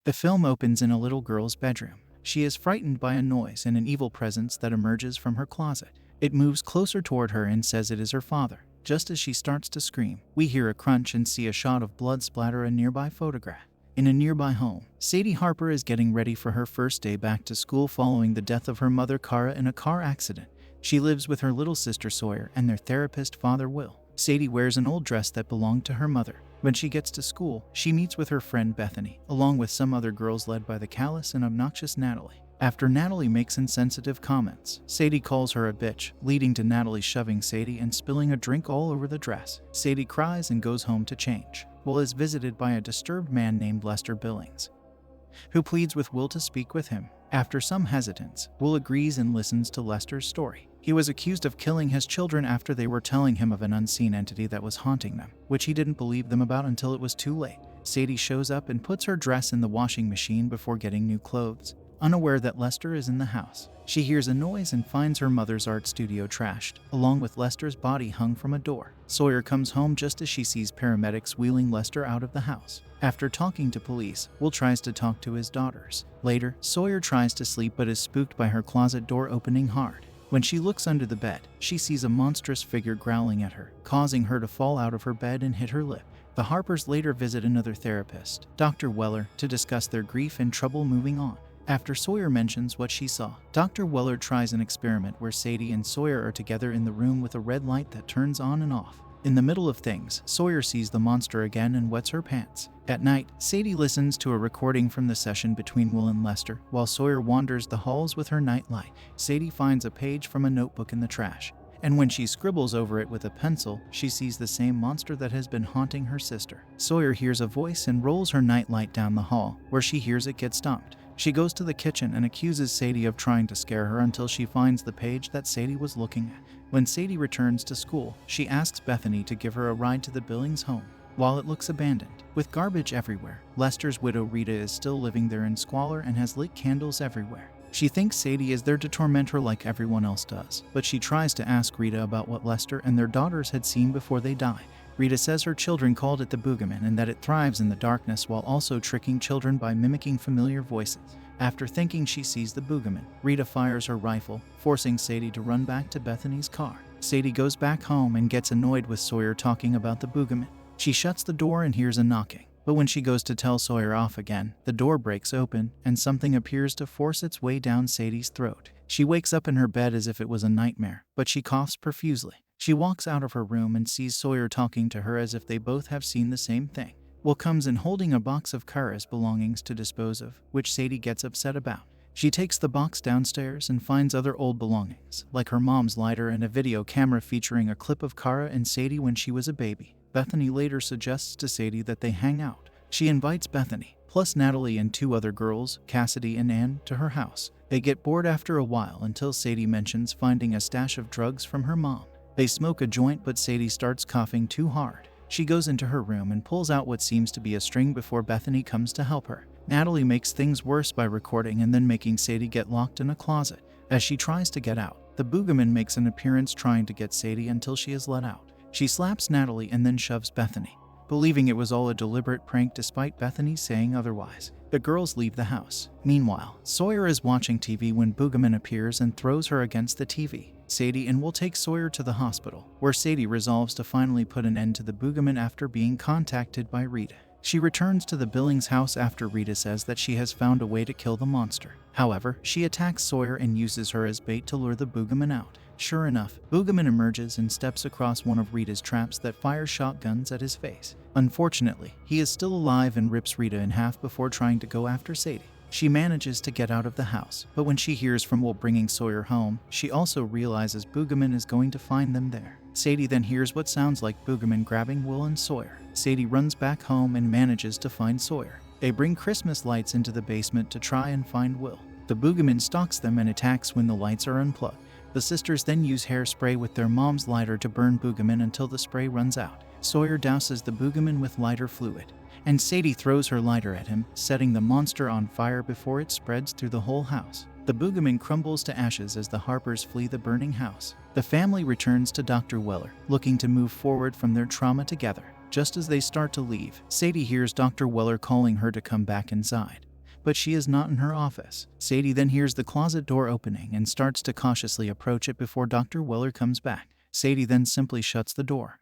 The film opens in a little girl's bedroom. She is frightened by a noise and an evil presence that emerges from her closet. It moves closer toward her and says it is her father. Just as she starts to scream, we hear a crunch and see a shot of blood splatter a nearby photograph. In a nearby home, Sadie Harper is getting ready for her first day back to school following the death of her mother Cara in a car accident. She lives with her little sister Sawyer and their therapist father Will. Sadie wears an old dress that belonged to her mother. When she gets to school, she meets with her friend Bethany, along with some other girls led by the callous and obnoxious Natalie. After Natalie makes insensitive comments, Sadie calls her a bitch, leading to Natalie shoving Sadie and spilling a drink all over the dress. Sadie cries and goes home to change. Will is visited by a disturbed man named Lester Billings, who pleads with Will to speak with him. After some hesitance, Will agrees and listens to Lester's story. He was accused of killing his children after they were telling him of an unseen entity that was haunting them, which he didn't believe them about until it was too late. Sadie shows up and puts her dress in the washing machine before getting new clothes, unaware that Lester is in the house. She hears a noise and finds her mother's art studio trashed, along with Lester's body hung from a door. Sawyer comes home just as she sees paramedics wheeling Lester out of the house. After talking to police, Will tries to talk to his daughters. Later, Sawyer tries to sleep but is spooked by her closet door opening hard. When she looks under the bed, she sees a monstrous figure growling at her, causing her to fall out of her bed and hit her lip. The Harpers later visit another therapist, Dr. Weller, to discuss their grief and trouble moving on. After Sawyer mentions what she saw, Dr. Weller tries an experiment where Sadie and Sawyer are together in the room with a red light that turns on and off. In the middle of things, Sawyer sees the monster again and wets her pants. At night, Sadie listens to a recording from the session between Will and Lester, while Sawyer wanders the halls with her night light. Sadie finds a page from a notebook in the trash, and when she scribbles over it with a pencil, she sees the same monster that has been haunting her sister. Sawyer hears a voice and rolls her night light down the hall, where she hears it get stomped. She goes to the kitchen and accuses Sadie of trying to scare her until she finds the page that Sadie was looking at. When Sadie returns to school, she asks Bethany to give her a ride to the Billings home. While it looks abandoned, with garbage everywhere, Lester's widow Rita is still living there in squalor and has lit candles everywhere. She thinks Sadie is there to torment her like everyone else does, but she tries to ask Rita about what Lester and their daughters had seen before they die. Rita says her children called it the Boogeyman and that it thrives in the darkness while also tricking children by mimicking familiar voices. After thinking she sees the Boogeyman, Rita fires her rifle, forcing Sadie to run back to Bethany's car. Sadie goes back home and gets annoyed with Sawyer talking about the Boogeyman. She shuts the door and hears a knocking, but when she goes to tell Sawyer off again, the door breaks open and something appears to force its way down Sadie's throat. She wakes up in her bed as if it was a nightmare, but she coughs profusely. She walks out of her room and sees Sawyer talking to her as if they both have seen the same thing. Will comes in holding a box of Cara's belongings to dispose of, which Sadie gets upset about. She takes the box downstairs and finds other old belongings, like her mom's lighter and a video camera featuring a clip of Cara and Sadie when she was a baby. Bethany later suggests to Sadie that they hang out. She invites Bethany, plus Natalie and two other girls, Cassidy and Ann, to her house. They get bored after a while until Sadie mentions finding a stash of drugs from her mom. They smoke a joint, but Sadie starts coughing too hard. She goes into her room and pulls out what seems to be a string before Bethany comes to help her. Natalie makes things worse by recording and then making Sadie get locked in a closet. As she tries to get out, the Boogeyman makes an appearance trying to get Sadie until she is let out. She slaps Natalie and then shoves Bethany, believing it was all a deliberate prank despite Bethany saying otherwise. The girls leave the house. Meanwhile, Sawyer is watching TV when Boogeyman appears and throws her against the TV. Sadie and Will take Sawyer to the hospital, where Sadie resolves to finally put an end to the Boogeyman after being contacted by Rita. She returns to the Billings house after Rita says that she has found a way to kill the monster. However, she attacks Sawyer and uses her as bait to lure the Boogeyman out. Sure enough, Boogeyman emerges and steps across one of Rita's traps that fires shotguns at his face. Unfortunately, he is still alive and rips Rita in half before trying to go after Sadie. She manages to get out of the house, but when she hears from Will bringing Sawyer home, she also realizes Boogeyman is going to find them there. Sadie then hears what sounds like Boogeyman grabbing Will and Sawyer. Sadie runs back home and manages to find Sawyer. They bring Christmas lights into the basement to try and find Will. The Boogeyman stalks them and attacks when the lights are unplugged. The sisters then use hairspray with their mom's lighter to burn Boogeyman until the spray runs out. Sawyer douses the Boogeyman with lighter fluid, and Sadie throws her lighter at him, setting the monster on fire before it spreads through the whole house. The Boogeyman crumbles to ashes as the Harpers flee the burning house. The family returns to Dr. Weller, looking to move forward from their trauma together. Just as they start to leave, Sadie hears Dr. Weller calling her to come back inside. but she is not in her office. Sadie then hears the closet door opening and starts to cautiously approach it before Dr. Weller comes back. Sadie then simply shuts the door.